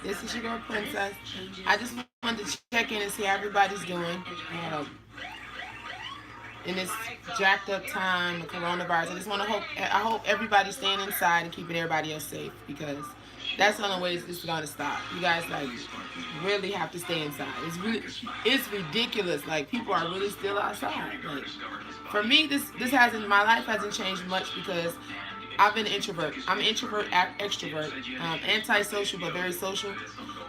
This is your girl Princess. I just wanted to check in and see how everybody's doing. In this jacked up time, the coronavirus. I hope everybody's staying inside and keeping everybody else safe, because that's the only way this is gonna stop. You guys really have to stay inside. It's ridiculous. Like, people are really still outside. Like, for me, my life hasn't changed much, because I've been an introvert. I'm an introvert, extrovert, antisocial but very social.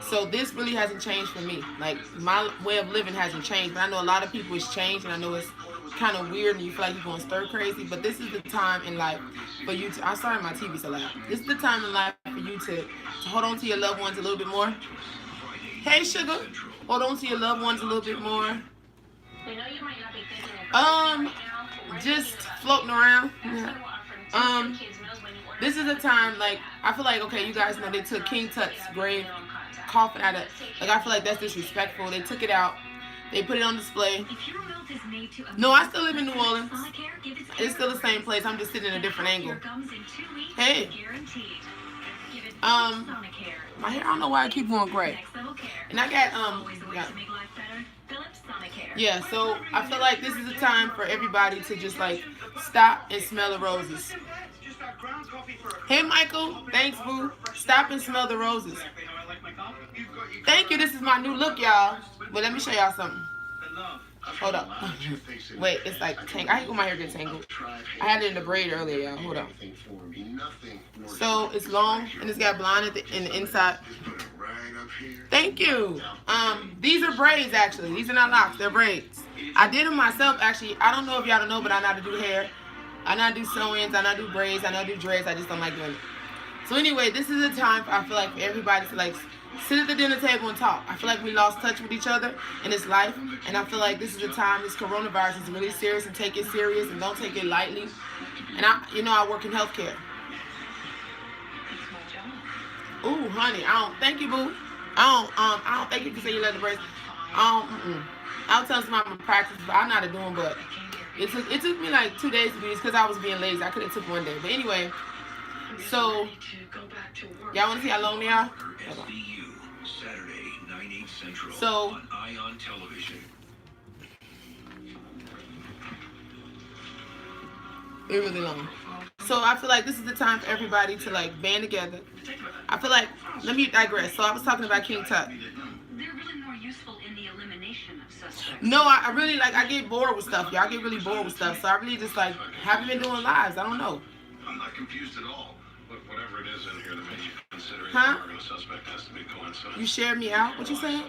So this really hasn't changed for me. Like, my way of living hasn't changed, but I know a lot of people it's changed, and I know it's kind of weird and you feel like you're going stir crazy. But this is the time in life for you to. I'm sorry, my TV's so loud. This is the time in life for you to hold on to your loved ones a little bit more. Hey, sugar, hold on to your loved ones a little bit more. Just floating around. Yeah. This is a time, like, I feel like, okay, you guys know they took King Tut's grave coffin out of, like, I feel like that's disrespectful. They took it out. They put it on display. No, I still live in New Orleans. It's still the same place. I'm just sitting in a different angle. Hey. My hair, I don't know why I keep going gray. And I got, yeah, so I feel like this is a time for everybody to just, like, stop and smell the roses. Hey, Michael. Thanks, boo. Stop and smell the roses. Thank you. This is my new look, y'all. But let me show y'all something. Hold up. Wait, it's like tangled. I hate when my hair gets tangled. I had it in the braid earlier, y'all. Hold up. So it's long and it's got blonde in the inside. Thank you. These are braids, actually. These are not locks. They're braids. I did them myself, actually. I don't know if y'all know, but I know how to do hair. I know how to do sew-ins. I know how to do braids. I know how to do dreads. I just don't like doing it. So anyway, this is a time, I feel like, for everybody to, like, sit at the dinner table and talk. I feel like we lost touch with each other in this life, and I feel like this is a time, this coronavirus is really serious, and take it serious and don't take it lightly. And I work in healthcare. Ooh, honey, thank you, boo. I don't thank you for saying you love the braids. I'll tell some of my practice, but I'm not doing, but it took me like 2 days to do this because I was being lazy. I could have took one day, but anyway. So, y'all want to see how long they are? So, they're really long. So I feel like this is the time for everybody to, like, band together. I feel like, let me digress. So I was talking about King Tut. No, I really, like, I get bored with stuff, y'all. I get really bored with stuff. So I really just, like, haven't been doing lives. I don't know. I'm not confused at all. Whatever it is in here that makes you consider a suspect has to be coincidence. You shared me out? What you saying?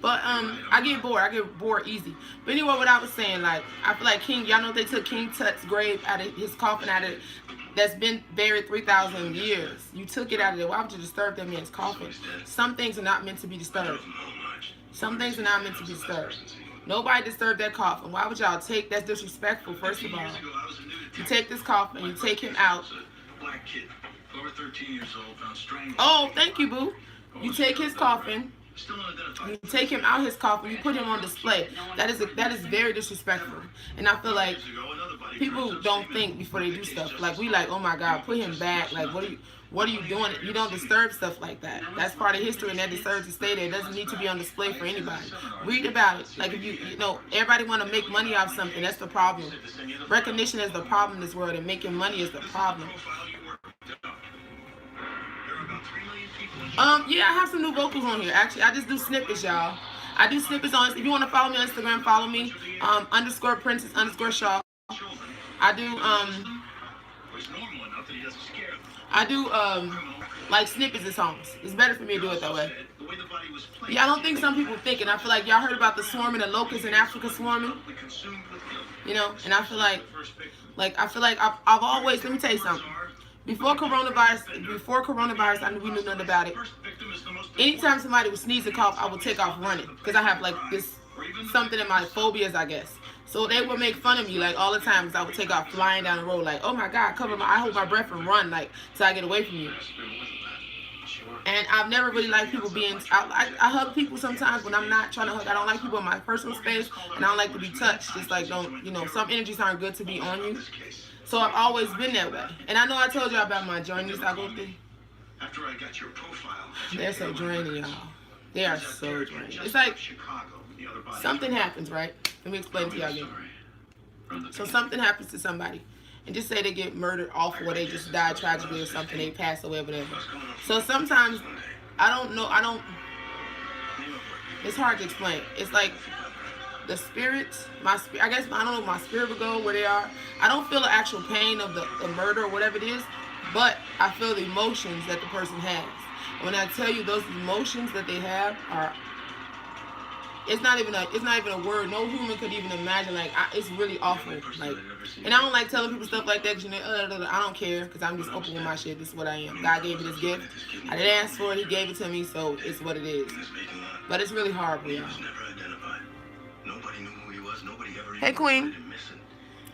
But I get bored. I get bored easy. But anyway, what I was saying, like, I feel like y'all know they took King Tut's grave out of his coffin, out of that's been buried 3,000 years. You took it out of there. Why would you disturb that man's coffin? Some things are not meant to be disturbed. Some things are not meant to be disturbed. Nobody disturbed that coffin. Why would y'all take? That's disrespectful, first of all. You take this coffin, you take him out. Oh, thank you, boo. You take his coffin, you take him out his coffin, you put him on display. That is very disrespectful. And I feel like people don't think before they do stuff. Like, we like, oh my God, put him back. Like, what are you doing? You don't disturb stuff like that. That's part of history, and that deserves to stay there. It doesn't need to be on display for anybody. Read about it. Like, if you know, everybody want to make money off something. That's the problem. Recognition is the problem in this world, and making money is the problem. Yeah, I have some new vocals on here. Actually, I just do snippets, y'all. I do snippets on. If you want to follow me on Instagram, follow me. _Princess_Shaw. I do like snippets of songs. It's better for me to do it that way. Yeah, I don't think some people think, and I feel like y'all heard about the swarming, the locusts in Africa swarming. You know, and I feel like I've always, let me tell you something. Before coronavirus, we knew nothing about it. Anytime somebody would sneeze or cough, I would take off running because I have like this something in my phobias, I guess. So they would make fun of me like all the time because I would take off flying down the road like, oh my God, I hold my breath and run like till I get away from you. And I've never really liked people being, I hug people sometimes when I'm not trying to hug. I don't like people in my personal space, and I don't like to be touched. Just like, some energies aren't good to be on you. So I've always been that way. And I know I told y'all about my journeys I go through. After I got your profile, they're so draining, y'all. They are so draining. It's like something happens, right? Let me explain to y'all again. So something happens to somebody, and just say they get murdered off, or they just die tragically or something, they pass away, whatever. So sometimes I don't know. It's hard to explain. It's like the spirits, I guess I don't know if my spirit would go where they are. I don't feel the actual pain of the murder or whatever it is, but I feel the emotions that the person has. And when I tell you those emotions that they have are, it's not even a word. No human could even imagine. Like it's really awful. Like, and I don't like telling people stuff like that because I don't care because I'm just open with my shit. This is what I am. God gave me this gift. I didn't ask for it. He gave it to me, so it's what it is. But it's really horrible, y'all. Hey, Queen.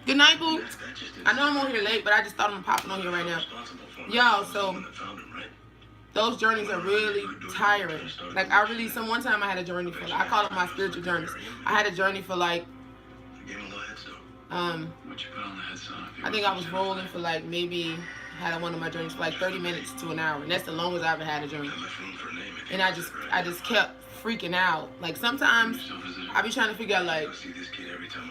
Good night, boo. I know I'm on here late, but I just thought I'm popping on here right now. Y'all, so those journeys are really tiring. Like, one time I had a journey for, I call it my spiritual journeys. I had a journey for like, I think I was rolling for like maybe, had one of my journeys for like 30 minutes to an hour. And that's the longest I ever had a journey. And I just kept freaking out. Like sometimes I be trying to figure out, like,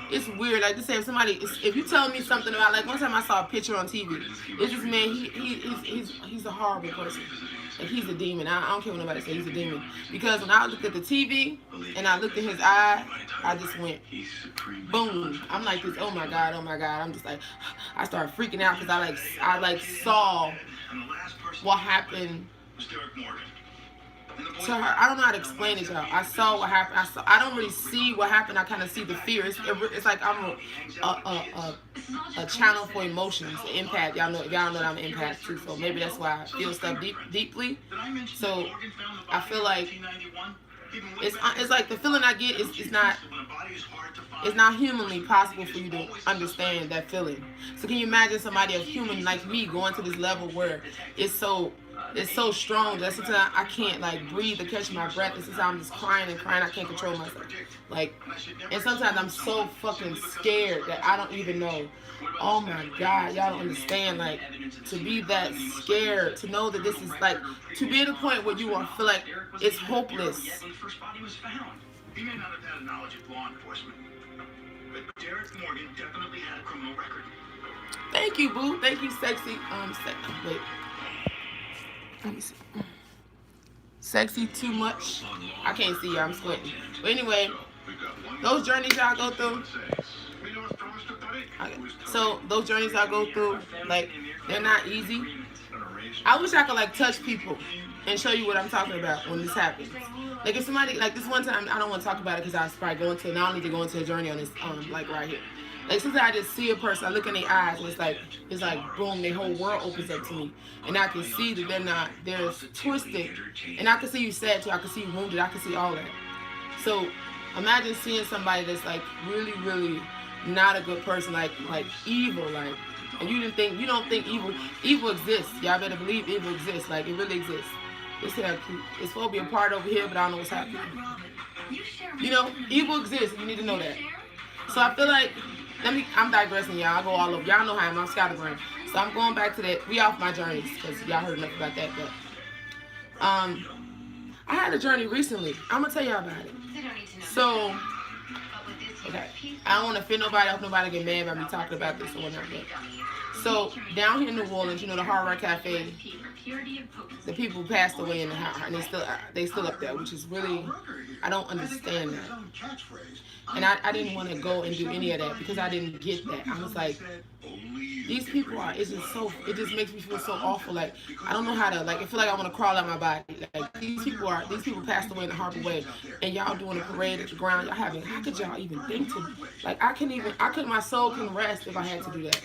it's weird. Like to say if you tell me something about, like one time I saw a picture on TV. It's this man, he's a horrible person. Like he's a demon. I don't care what nobody says, he's a demon. Because when I looked at the TV and I looked at his eye, I just went boom. I'm like this, oh my God. I'm just like, I started freaking out because I saw what happened to her. I don't know how to explain it to her. I saw what happened. I don't really see what happened. I kind of see the fear. It's like I'm a channel for emotions, an empath. Y'all know that I'm an empath too, so maybe that's why I feel stuff deeply. So I feel like it's like the feeling I get is not humanly possible for you to understand that feeling. So can you imagine somebody, a human like me, going to this level where it's so strong that sometimes I can't like breathe or catch my breath, and sometimes I'm just crying, I can't control myself. Like, and sometimes I'm so fucking scared that I don't even know. Oh my God, y'all don't understand. Like, to be that scared, to know that this is like, to be at a point where you feel like it's hopeless. He may not have had knowledge of law enforcement, but Derek Morgan definitely had a criminal record. Thank you, boo. Thank you, sexy. Wait. Let me see. Sexy too much. I can't see you. I'm sweating. But anyway, those journeys y'all go through. Okay. So those journeys I go through, like, they're not easy. I wish I could like touch people and show you what I'm talking about when this happens. Like if somebody, like this one time, I don't want to talk about it because I was probably going to, now I need to go into a journey on this, like right here. Like sometimes I just see a person, I look in their eyes, and it's like boom, their whole world opens up to me, and I can see that they're twisted, and I can see you sad too, I can see you wounded, I can see all that. So imagine seeing somebody that's like really, really not a good person, like evil, like, and you don't think evil exists. Y'all better believe evil exists, like it really exists. It's supposed to be a part over here, but I don't know what's happening. You know, evil exists. You need to know that. So I feel like, I'm digressing, y'all. I go all over. Y'all know how I'm scatterbrained. So I'm going back to that. We off my journeys because y'all heard enough about that. But I had a journey recently. I'm gonna tell y'all about it. So, okay, I don't want to offend nobody. I hope nobody get mad about me talking about this or whatnot. But so down here in New Orleans, you know the Hard Rock Cafe. The people passed away in the house, and they still up there, which is really, I don't understand that. And I didn't want to go and do any of that because I didn't get that. I was like, these people are, it just makes me feel so awful. Like, I don't know how to, like, I feel like I want to crawl out my body. Like, these people passed away in a horrible way, and y'all doing a parade at the ground. Y'all having, how could y'all even think to, like, my soul couldn't rest if I had to do that.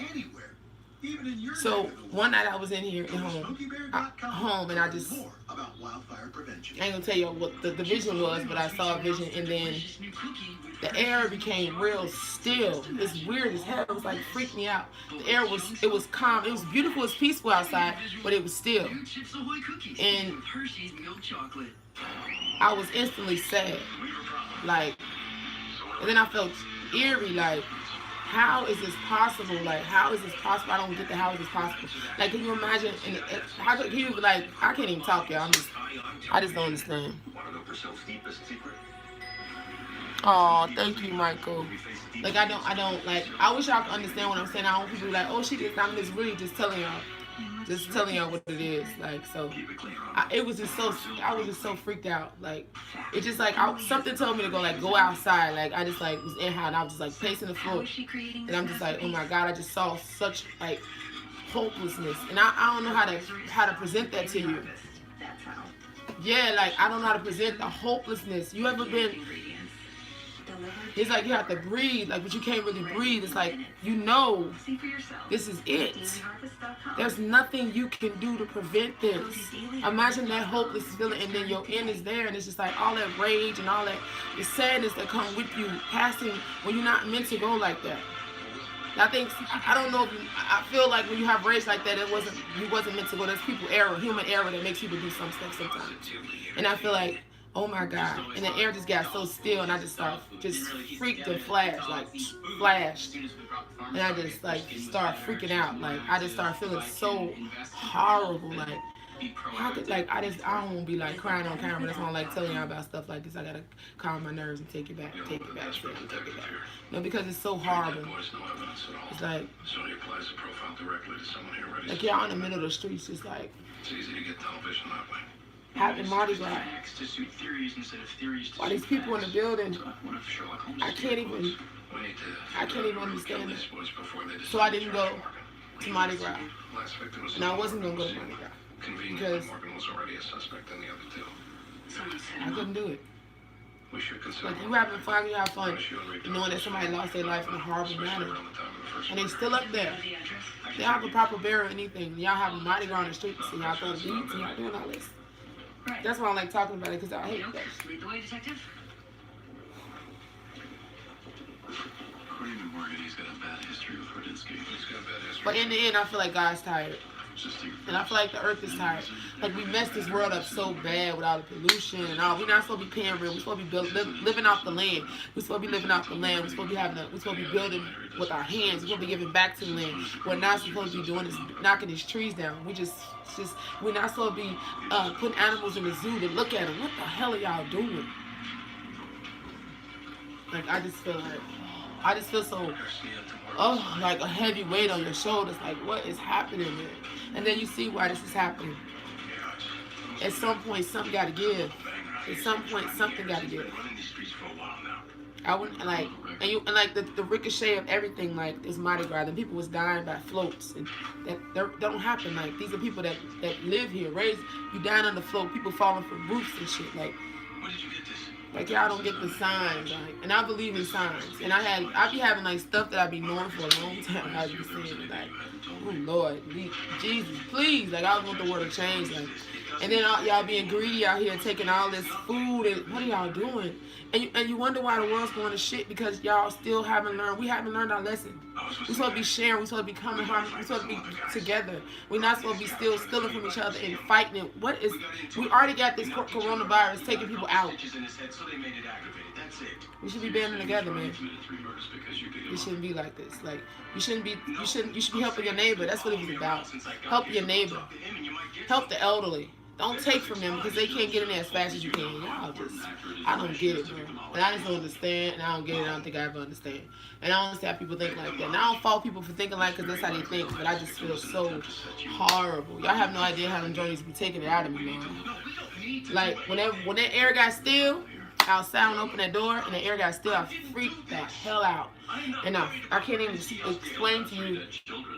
So one night I was in here at home, and I ain't gonna tell you what the vision was, but I saw a vision, and then the air became real still. It's weird as hell. It was like freaked me out. The air was calm. It was beautiful. It was peaceful outside, but it was still. And I was instantly sad, like, and then I felt eerie, like how is this possible? Like, how is this possible? I don't get the how is this possible. Like, can you imagine? And how could you like? I can't even talk, y'all. I just don't understand. Oh, thank you, Michael. Like, I don't like. I wish y'all could understand what I'm saying. I don't want people to be like, oh, she just. I'm just really just telling y'all what it is. Like, so, it was just so. I was just so freaked out. Like, it just like something told me to go like go outside. Like, I just like was in how and I was just like pacing the floor, and I'm just like, oh my god, I just saw such like hopelessness, and I don't know how to present that to you. Yeah, like I don't know how to present the hopelessness. You ever been? It's like you have to breathe, like, but you can't really breathe. It's like, you know, this is it. There's nothing you can do to prevent this. Imagine that hopeless feeling, and then your end is there, and it's just like all that rage and all that the sadness that come with you passing when you're not meant to go like that. I don't know if I feel like when you have rage like that, you wasn't meant to go. There's human error that makes people do some stuff sometimes. And I feel like, oh my god, and the air just got so still, and I just freaked and flashed, and I just like started freaking out. Like, I just started feeling so horrible. Like, how could, like, I don't want to be like crying on camera. That's why I like telling y'all about stuff like this. I gotta calm my nerves and take it back. No, because it's so horrible. It's like y'all in the middle of the streets, just like it's easy to get television that way. Having Mardi Gras. All these people in the building, I can't even understand it. So I didn't go to Mardi Gras, and I wasn't gonna go to Mardi Gras because I couldn't do it. Like, you having fun, you have fun, knowing that somebody lost their life in a horrible manner, and they still up there. They don't have a proper burial or anything. Y'all having Mardi Gras on the streets, and y'all throwing beats, and y'all doing all this. That's why I like talking about it, because I hate that. Lead the way, detective. According to Morgan, he's got a bad history with Rudinsky. But in the end, I feel like God's tired. And I feel like the earth is tired. Like, we messed this world up so bad with all the pollution and all. We're not supposed to be paying rent. We're supposed to be living off the land. We're supposed to be living off the land. We're supposed to be building with our hands. We're supposed to be giving back to the land. We're not supposed to be doing is knocking these trees down. We're not supposed to be putting animals in the zoo to look at them. What the hell are y'all doing? Like, I just feel so, like a heavy weight on your shoulders. Like, what is happening, man? And then you see why this is happening. At some point, something got to give. At some point, something got to give. I wouldn't like, and like the ricochet of everything. Like, this Mardi Gras, and people was dying by floats, and that don't happen. Like, these are people that live here, raised. You dying on the float, people falling from roofs and shit. Like, Where did you get this? like, y'all don't get the signs, like, and I believe in signs. And I be having like stuff that I be knowing for a long time. I be saying like, oh Lord, Jesus, please, like, I want the world to change, like. And then y'all being greedy out here, taking all this food, and what are y'all doing? And you wonder why the world's going to shit, because y'all still we haven't learned our lesson. We're supposed to be sharing, we're supposed to be coming home, we're supposed to be together. We're not supposed to be stealing from each other and fighting. We already got this coronavirus taking people out. We should be banding together, man. It shouldn't be like this. Like, you should be helping your neighbor. That's what it was about. Help your neighbor. Help the elderly. Don't take from them because they can't get in there as fast as you can. I don't get it, bro. And I just don't understand, and I don't get it. I don't think I ever understand. And I don't understand how people think like that. And I don't fault people for thinking like because that's how they think, but I just feel so horrible. Y'all have no idea how them journeys be taking it out of me, man. Like, when that air got still, outside and open that door, and the air got still, I freaked the hell out. And I can't even explain to you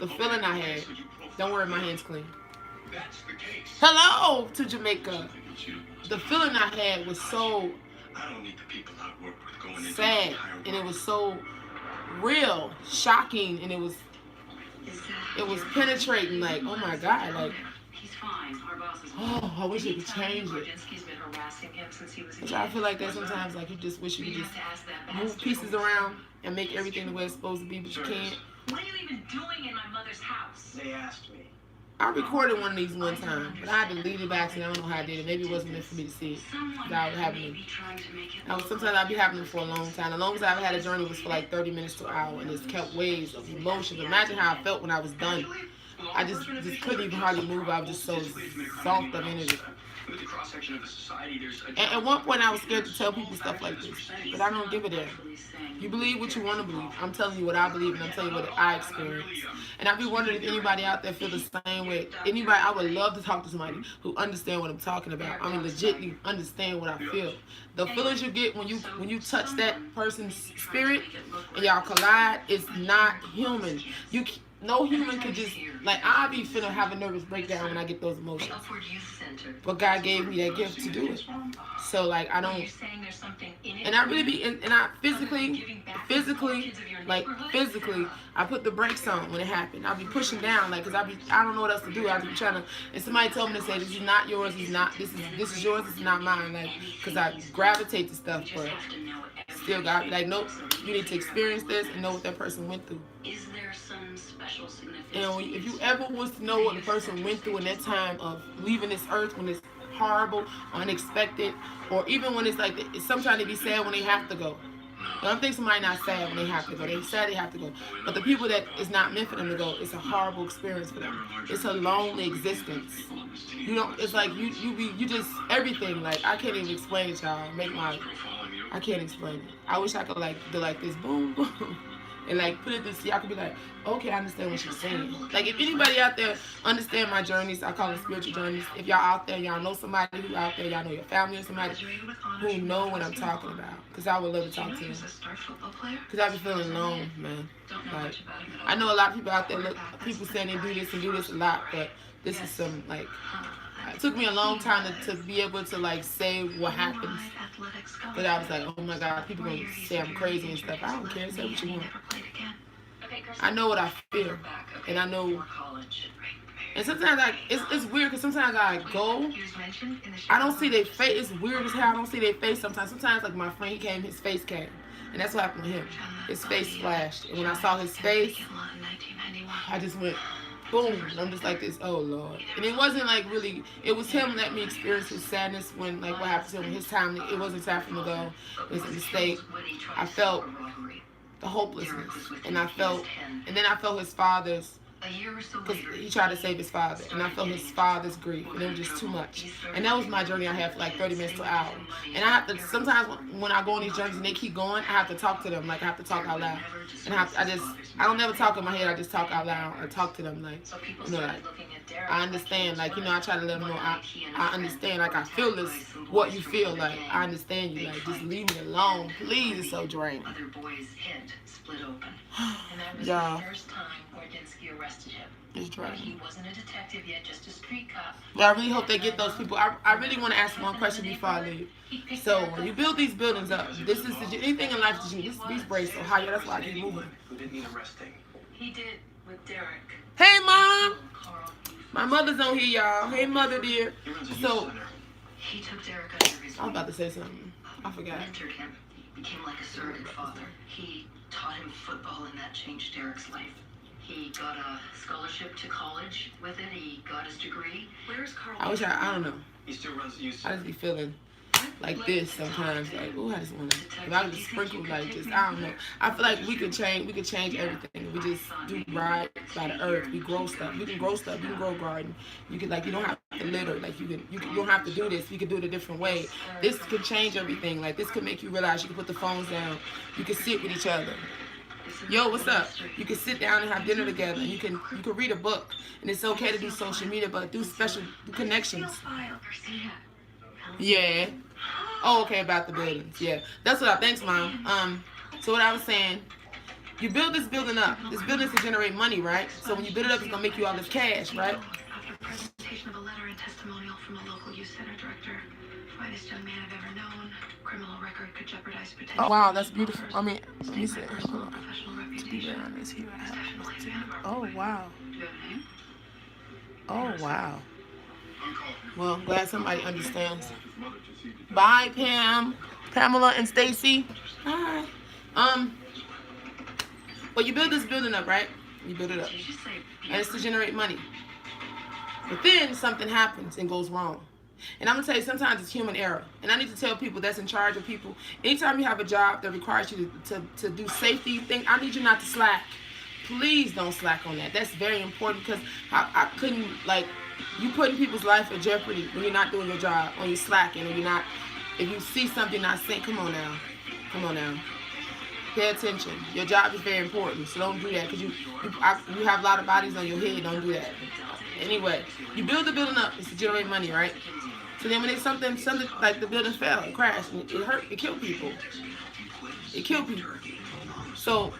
the feeling I had. Don't worry, my hand's clean. Hello to Jamaica. The feeling I had was so sad, and it was so real, shocking, and it was penetrating. Like, oh my God, like, oh, I wish you could change it. Which I feel like that sometimes, like, you just wish you could just move pieces around and make everything the way it's supposed to be, but you can't. What are you even doing in my mother's house? They asked me. I recorded one of these one time, but I deleted it back, and I don't know how I did it. Maybe it wasn't meant for me to see it. I was having them. Sometimes I'd be having them for a long time. The longest I've had a journey was for like 30 minutes to an hour, and it's kept waves of emotions. Imagine how I felt when I was done. I just couldn't even hardly move. I was just so soft of energy. And at one point, I was scared to tell people stuff like this, but I don't give a damn. You believe what you want to believe. I'm telling you what I believe, and I'm telling you what I experience. And I be wondering if anybody out there feel the same way. Anybody, I would love to talk to somebody who understand what I'm talking about. I mean, legitimately understand what I feel. The feelings you get when you touch that person's spirit and y'all collide is not human. No human could just, like, I be finna have a nervous breakdown when I get those emotions. But God gave me that gift to do it. So, like, I don't, and I really be, and I physically, I put the brakes on when it happened. I'll be pushing down, like, cause I don't know what else to do. I'll be trying to, and somebody told me to say, this is not yours, this is yours, this is not mine, like, cause I gravitate to stuff, but still God be like, nope, you need to experience this and know what that person went through. Is there some special significance? And if you ever was to know what the person went through in that time of leaving this earth, when it's horrible, unexpected, or even when it's like, sometimes they be sad when they have to go. I don't think somebody not sad when they have to go. They sad they have to go. But the people that it's not meant for them to go, it's a horrible experience for them. It's a lonely existence. You don't. It's like you just everything. Like I can't even explain it, y'all. I can't explain it. I wish I could like do like this, boom, boom, and like put it this. Y'all could be like, okay, I understand what she's saying. Like if anybody out there understand my journeys, I call them spiritual journeys. If y'all out there, y'all know somebody who out there, y'all know your family or somebody who know what I'm talking about. Cause I would love to talk to them. Cause I be feeling alone, man. Like I know a lot of people out there. Look, people saying they do this a lot, but this is some like. It took me a long time to be able to like say what happens. But I was like, oh my God, people gonna say I'm crazy and stuff. I don't care. Say what you want. I know what I feel, and I know. And sometimes it's weird because sometimes I go, I don't see their face. It's weird as hell. I don't see their face sometimes. Sometimes like my friend, he came, his face came, and that's what happened with him. His face flashed, and when I saw his face, I just went. Boom, and I'm just like this, oh Lord. And it wasn't like really, it was him letting me experience his sadness when like what happened to him, his time, it wasn't time for him to go, it was a mistake. I felt the hopelessness, and then I felt his father's, because he tried to save his father, and I felt his father's grief, and it was just too much. And that was my journey I had for like 30 minutes to an hour. And I have to, sometimes when I go on these journeys and they keep going, I have to talk to them, like I have to talk out loud. And I don't never talk in my head, I just talk out loud, or talk to them like, you know, like, I understand, like, you know, I try to let them know, I understand, like, I feel this, what you feel, like, I understand you, like, just leave me alone, please, it's so draining. Y'all. It's draining. He wasn't a detective yet, just a street cop. But I really hope they get those people. I really want to ask one question before I leave. So when you build these buildings up, this is anything in life that you these braids so high, that's why I keep moving. Who didn't need arresting? He did with Derek. Hey Mom! My mother's on here, y'all. Hey mother dear. So he took Derek under his I was about to say something. I forgot. Mentored him. He became like a surrogate father. He taught him football, and that changed Derek's life. He got a scholarship to college with it. He got his degree. Where's Carl? I don't know. He still runs the youth. I just be feeling like this sometimes. Like, oh, I just want to. If I could just sprinkle, like, just I don't know. I feel like we could change everything. We just do right by the earth. We grow stuff. We can grow stuff. You can grow a garden. You can you don't have to litter. Like you don't have to do this. We can do it a different way. This can change everything. Like this can make you realize you can put the phones down. You can sit with each other. Yo, what's up? You can sit down and have dinner together. You can read a book, and it's okay to do social media, but do connections. Yeah. Oh, okay, about the buildings. Yeah, that's what thanks, Mom. So what I was saying, you build this building up. This building is to generate money, right? So when you build it up, it's gonna make you all this cash, right? After presentation of a letter and testimonial from a local youth center director, finest young man I've ever known. Criminal record could jeopardize potential. Oh wow, that's beautiful. I mean, let me see. Oh wow. Oh wow. Well, I'm glad somebody understands. Bye, Pamela and Stacy. Hi. Well, you build this building up, right? You build it up, and it's to generate money. But then something happens and goes wrong. And I'm gonna tell you, sometimes it's human error. And I need to tell people that's in charge of people. Anytime you have a job that requires you to do safety things, I need you not to slack. Please don't slack on that. That's very important because I couldn't, like, you putting people's life in jeopardy when you're not doing your job, when you're slacking, or you're not, if you see something not saying, come on now. Come on now. Pay attention. Your job is very important, so don't do that because you have a lot of bodies on your head. Don't do that. Anyway, you build the building up. It's to generate money, right? So then when it's something like the building fell, it crashed, and it hurt, it killed people. It killed people. So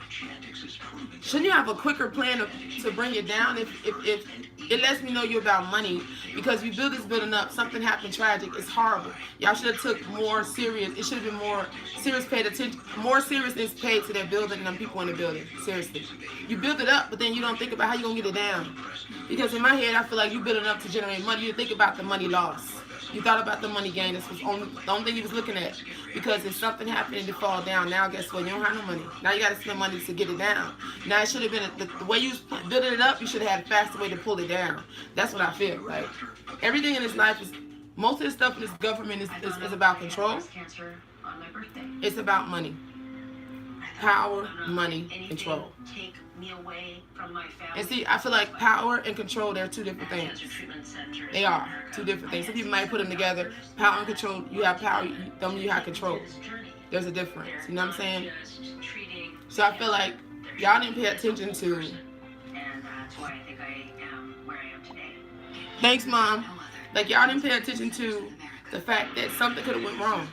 shouldn't you have a quicker plan to bring it down? If it lets me know you're about money, because you build this building up, something happened tragic, it's horrible. Y'all should have took more serious. It should have been more serious, paid attention, more seriousness paid to that building than people in the building. Seriously, you build it up, but then you don't think about how you gonna get it down. Because in my head, I feel like you build it up to generate money. You think about the money loss. You thought about the money gain. This was the only thing you was looking at. Because if something happened and it fall down, now guess what? You don't have no money. Now you got to spend money to get it down. Now it should have been, the way you building it up, you should have had a faster way to pull it down. That's what I feel. Like, everything in this life is, most of the stuff in this government is about control. It's about money. Power, money, control. And see, I feel like power and control, they're two different things. They are two different things. Some people might put them together. Power and control, you have power, don't mean you have control. There's a difference. You know what I'm saying? So I feel like y'all didn't pay attention to. And that's why I think I am where I am today. Thanks, Mom. Like, y'all didn't pay attention to the fact that something could have went wrong.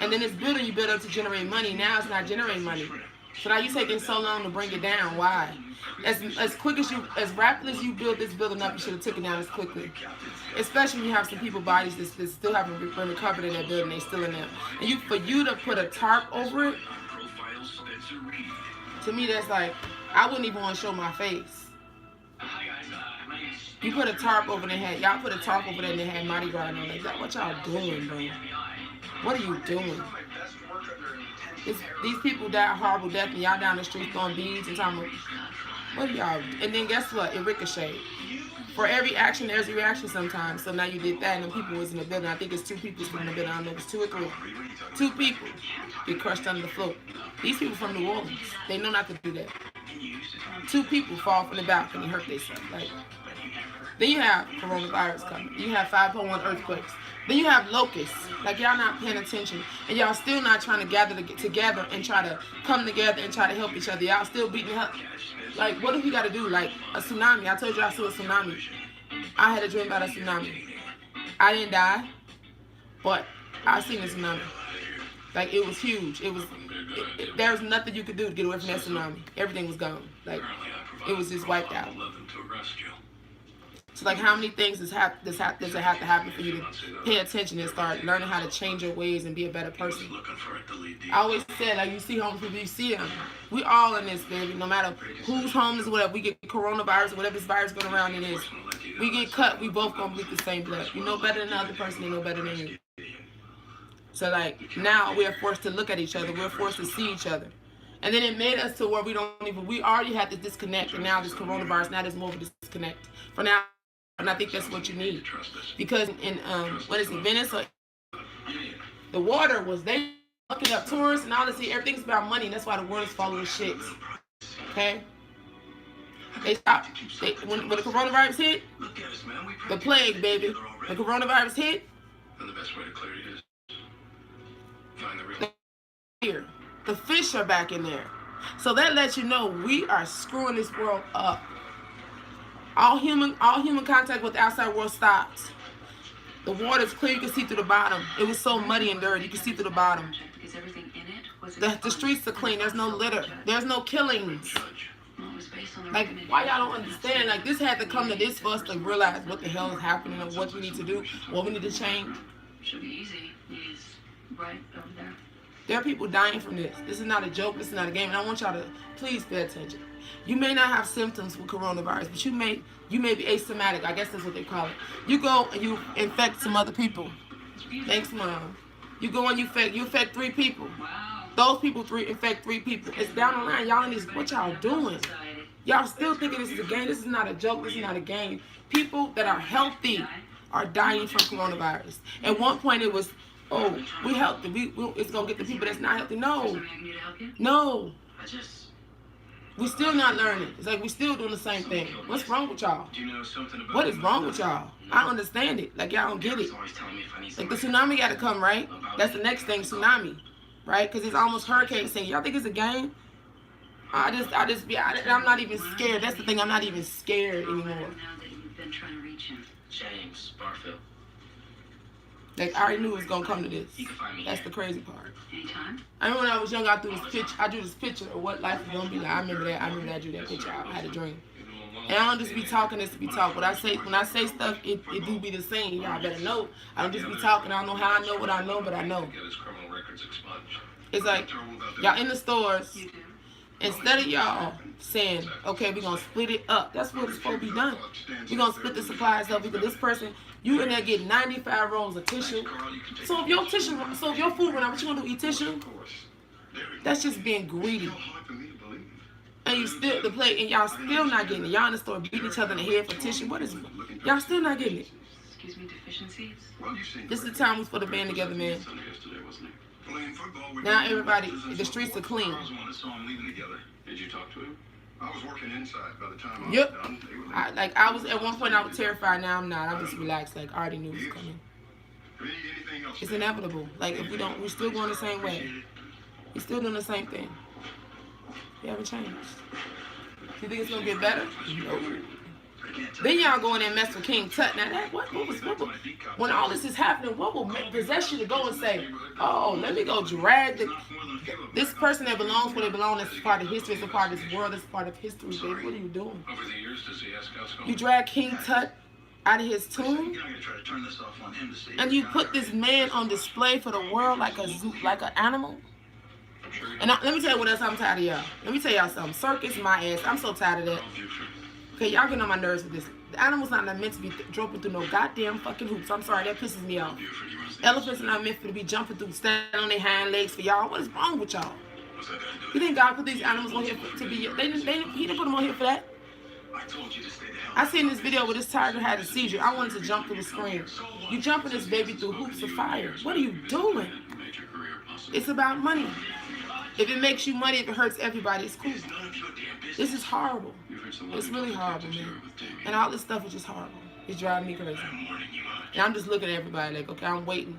And then this building you built up to generate money, now it's not generating money. So now you taking so long to bring it down. Why? As quick as you, as rapidly as you build this building up, you should have took it down as quickly. Especially when you have some people bodies that still haven't been recovered in that building, they still in there. And for you to put a tarp over it, to me that's like, I wouldn't even want to show my face. You put a tarp over their head. Y'all put a tarp over there and they had Mardi Gras on it. Like, what y'all doing, bro? What are you doing? These people died horrible death and y'all down the street throwing beads and talking about, what are y'all? And then guess what? It ricocheted. For every action, there's a reaction sometimes. So now you did that and the people was in the building. I think it's 2 people in the building. I don't know if it's 2 or 3. 2 people get crushed under the floor. These people from New Orleans, they know not to do that. 2 people fall from the balcony, hurt themselves. Like, then you have coronavirus coming. You have 5.1 earthquakes. Then you have locusts. Like, y'all not paying attention. And y'all still not trying to gather together and try to come together and try to help each other. Y'all still beating up. Like, what do we got to do? Like, a tsunami. I told you I saw a tsunami. I had a dream about a tsunami. I didn't die, but I seen a tsunami. Like, it was huge. There was nothing you could do to get away from that tsunami. Everything was gone. Like, it was just wiped out. So, like, how many things does it have to happen for you to pay attention and start learning how to change your ways and be a better person? I always said, like, you see homeless people, you see them. We all in this, baby. No matter who's homeless, whatever. We get coronavirus, or whatever this virus going around it is. We get cut, we both going to bleed the same blood. You know better than the other person, they know better than you. So, like, now we're forced to look at each other. We're forced to see each other. And then it made us to where we already had to disconnect. And now this coronavirus, now there's more of a disconnect. For now, and I think that's what you need. Because in, Venice, the water was, they fucking up tourists and all this, everything's about money. And that's why the world is full of shit. Okay? They stopped. When the coronavirus hit, the plague, baby. The coronavirus hit, and the best way to clear it is find the real. The fish are back in there. So that lets you know we are screwing this world up. All human contact with the outside world stopped. The water's clear, you can see through the bottom. It was so muddy and dirty, you can see through the bottom. The streets are clean, there's no litter, there's no killings. Like, why y'all don't understand? Like, this had to come to this for us to realize what the hell is happening and what we need to do, what we need to change. Should be easy. He's right over there. There are people dying from this. This is not a joke, this is not a game, and I want y'all to please pay attention. You may not have symptoms with coronavirus, but you may be asymptomatic. I guess that's what they call it. You go and you infect some other people. Thanks, Mom. You go and you infect 3 people. Wow. Those people infect 3 people. It's down the line. Y'all in this, what y'all doing? Y'all still thinking this is a game. This is not a joke. This is not a game. People that are healthy are dying from coronavirus. At one point it was, oh, we healthy. It's going to get the people that's not healthy. No. No. We still not learning. It's like we still doing the same thing. What's wrong with y'all? What is wrong with y'all? I don't understand it. Like, y'all don't get it. Like, the tsunami got to come, right? That's the next thing, tsunami. Right? Because it's almost hurricane season. Y'all think it's a game? I'm not even scared. That's the thing. I'm not even scared anymore. James Barfield. Like, I already knew it was gonna come to this. That's the crazy part. Anytime. I remember when I was young, I drew this picture of what life was gonna be like. I remember that. I drew that picture out. I had a dream. And I don't just be talking this to be talk. When I say stuff, it do be the same. Y'all better know. I don't just be talking. I don't know how I know what I know, but I know. It's like, y'all in the stores, instead of y'all saying, okay, we're going to split it up. That's what it's supposed to be done. We're going to split the supplies up because this person, you in there get 95 rolls of tissue. So if your food run out, what you going to do, eat tissue? That's just being greedy. And you still, the plate, and y'all still not getting it. Y'all in the store beating each other in the head for tissue. What is it? Y'all still not getting it. Excuse me, deficiencies? This is the time we're supposed to band together, man. Now everybody, the streets are clean. Did you talk to him? I was working inside by the time Yep. I was done. I was at one point I was terrified. Now I'm not. I'm just relaxed. Like, I already knew it was coming. It's inevitable. Like, if we're still going the same way. We're still doing the same thing. We haven't changed. You think it's gonna get better? No. Then y'all go in there and mess with King Tut. Now that what was when all this is happening, what will possess you to go and say, oh, let me go drag this person that belongs where they belong, that's part of history, it's a part of this world, it's part of history, baby. What are you doing? You drag King Tut out of his tomb, and you put this man on display for the world like a zoo, like an animal. And let me tell you what else I'm tired of y'all. Let me tell y'all something. Circus my ass. I'm so tired of that. Okay, y'all getting on my nerves with this. The animals not meant to be jumping through no goddamn fucking hoops. I'm sorry, that pisses me off. Elephants are not meant to be jumping through, standing on their hind legs for y'all. What is wrong with y'all? You think God put these animals on here to be? He didn't put them on here for that. I seen this video where this tiger had a seizure. I wanted to jump through the screen. You jumping this baby through hoops of fire. What are you doing? It's about money. If it makes you money, if it hurts everybody, it's cool. This is horrible. It's really horrible, man. And all this stuff is just horrible. It's driving me crazy. And I'm just looking at everybody like, okay, I'm waiting.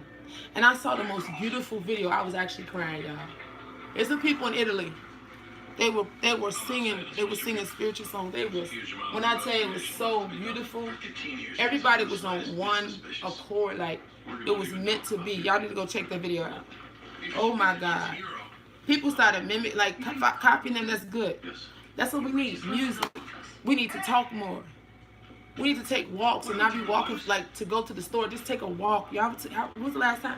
And I saw the most beautiful video. I was actually crying, y'all. There's some people in Italy. They were singing spiritual songs. When I tell you it was so beautiful, everybody was on one accord, like it was meant to be. Y'all need to go check that video out. Oh my God. People started mimicking, like copying them. That's good. That's what we need. Music. We need to talk more. We need to take walks and not be walking like to go to the store. Just take a walk. Y'all, when's the last time?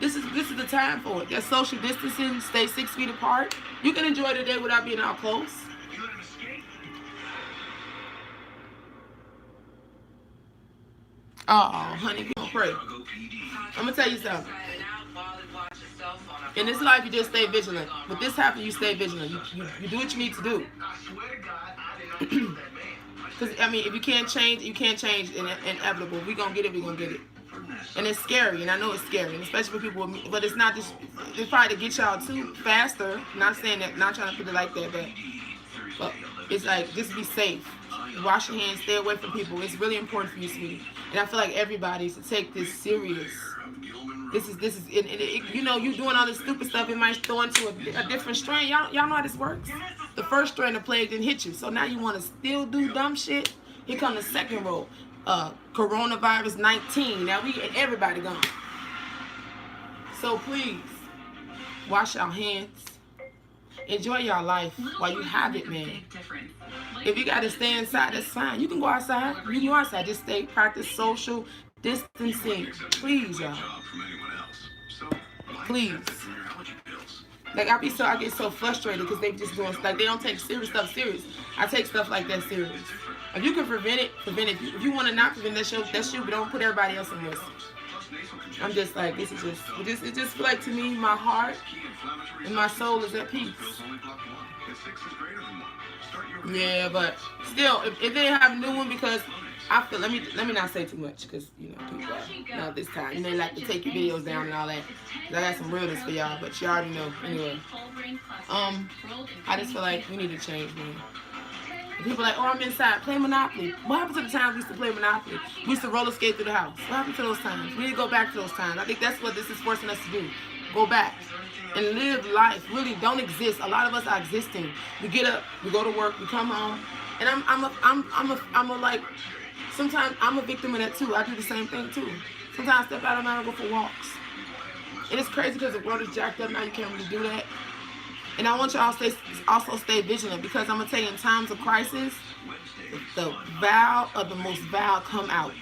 This is the time for it. That's social distancing. Stay 6 feet apart. You can enjoy the day without being out close. Oh, honey, we gonna pray. I'm gonna tell you something. In this life, you just stay vigilant. But this happens, you stay vigilant. You do what you need to do. Because, I mean, if you can't change, you can't change. Inevitable. We're going to get it, we're going to get it. And it's scary, and I know it's scary, and especially for people with me. But it's not just, it's probably to get y'all too faster. Not saying that, not trying to put it like that, but it's like, just be safe. Wash your hands, stay away from people. It's really important for you, sweetie. And I feel like everybody should take this serious. This is you know, you doing all this stupid stuff, it might throw into a different strain. Y'all know how this works? The first strain of plague didn't hit you. So now you want to still do dumb shit? Here come the second roll. Coronavirus 19. Now everybody gone. So please, wash your hands. Enjoy your life while you have it, man. If you got to stay inside, that's fine. You can go outside. You can go outside. Just practice social distancing. Please, y'all. Please. Like, I get so frustrated because they just doing, like, they don't take serious stuff serious. I take stuff like that serious. If you can prevent it, prevent it. If you want to not prevent that shit, but don't put everybody else in risk. I'm just like, this is it just feel like to me, my heart and my soul is at peace. Yeah, but still, if they have a new one, because I feel, let me not say too much, because you know people are not this time. You know, they like to take your videos down and all that. 'Cause I got some realness for y'all, but you already know. Anyway, I just feel like we need to change, man. People are like, oh, I'm inside. Play Monopoly. What happened to the times we used to play Monopoly? We used to roller skate through the house. What happened to those times? We need to go back to those times. I think that's what this is forcing us to do. Go back and live life. Really don't exist. A lot of us are existing. We get up, we go to work, we come home, and I'm a like. Sometimes I'm a victim of that too. I do the same thing too. Sometimes I step out of my and go for walks. It is crazy because the world is jacked up now. You can't really do that. And I want y'all to also stay vigilant, because I'm going to tell you, in times of crisis, the vow of the most vile come out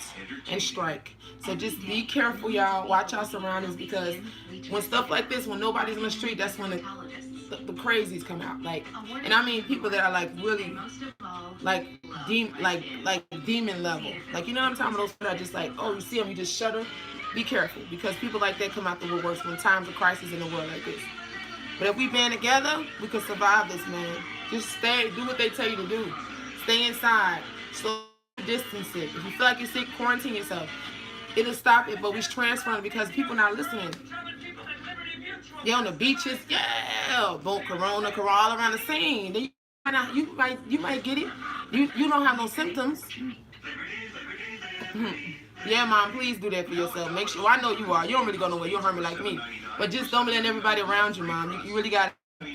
and strike. So just be careful, y'all. Watch your surroundings, because when stuff like this, when nobody's on the street, that's when the crazies come out. Like, and I mean people that are like really like demon level. Like, you know what I'm talking about? Those that are just like, oh, you see them, you just shudder. Be careful, because people like that come out the woodworks when times of crisis in the world like this. But if we band together, we can survive this, man. Just stay, do what they tell you to do. Stay inside. Slow distance it. If you feel like you're sick, quarantine yourself. It'll stop it, but we transferring because people not listening. They're on the beaches, yeah, boom, corona all around the scene. Then you might get it. You don't have no symptoms. Yeah, Mom, please do that for yourself. Make sure, I know you are. You don't really go nowhere. You don't hurt me like me. But just don't let everybody around you, Mom. You really got to,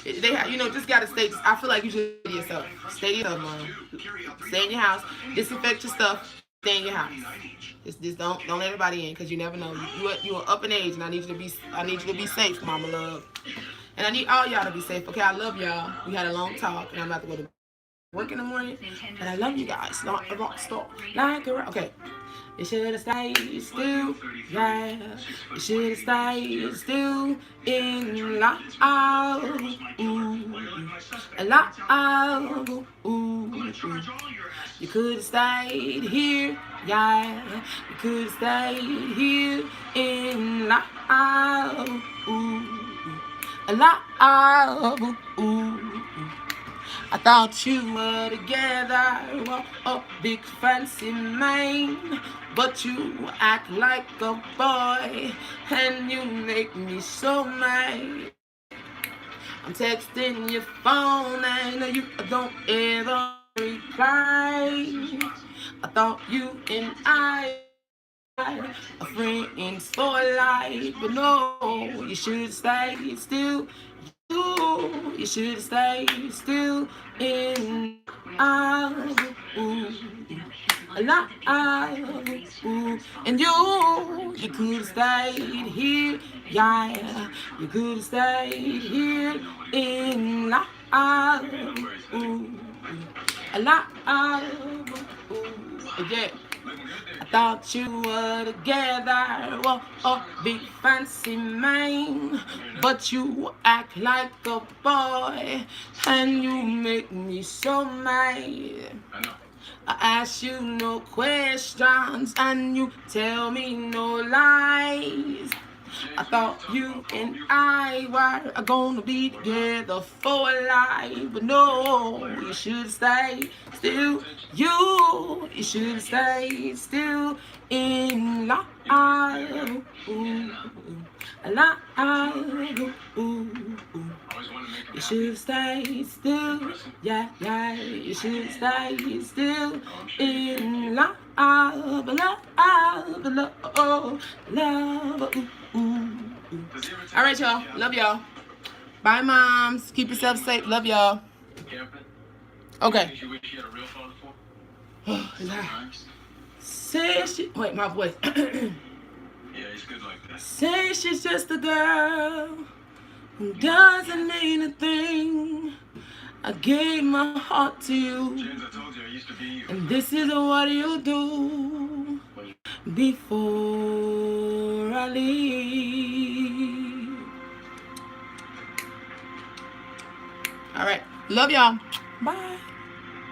just got to stay. I feel like you should stay to yourself. Stay to yourself, Mom. Stay in your house. Disinfect your stuff. Stay in your house. Just don't let everybody in, because you never know. You are up in age, and I need you to be safe, Mama love. And I need all y'all to be safe. Okay, I love y'all. We had a long talk, and I'm about to go to work in the morning, and I love you guys. Stop. Okay. You should have stayed still, yeah. You should have stayed still in love, ooh. You could have stayed here, yeah. You could have stayed here in love, ooh. I thought you were together, a big fancy man, but you act like a boy, and you make me so mad. I'm texting your phone and you don't ever reply. I thought you and I a friends for life, but no, you should stay still. You should stay still in love, and you could have stayed here, yeah. You could have stayed here in love, yeah. I thought you were together, a big fancy man, but you act like a boy, and you make me so mad. I ask you no questions, and you tell me no lies. I thought you and I were gonna be together for life, but no, you should stay still. You should stay still in love, You should stay still, yeah. You should stay still in love, All right, y'all. Love y'all. Bye, moms. Keep yourself safe. Love y'all. Okay. Say she. Wait, my voice. Yeah, he's good like that. Say she's just a girl who doesn't mean a thing. I gave my heart to you, James, I told you I used to be you. and this is what you do before I leave. All right. Love y'all. Bye.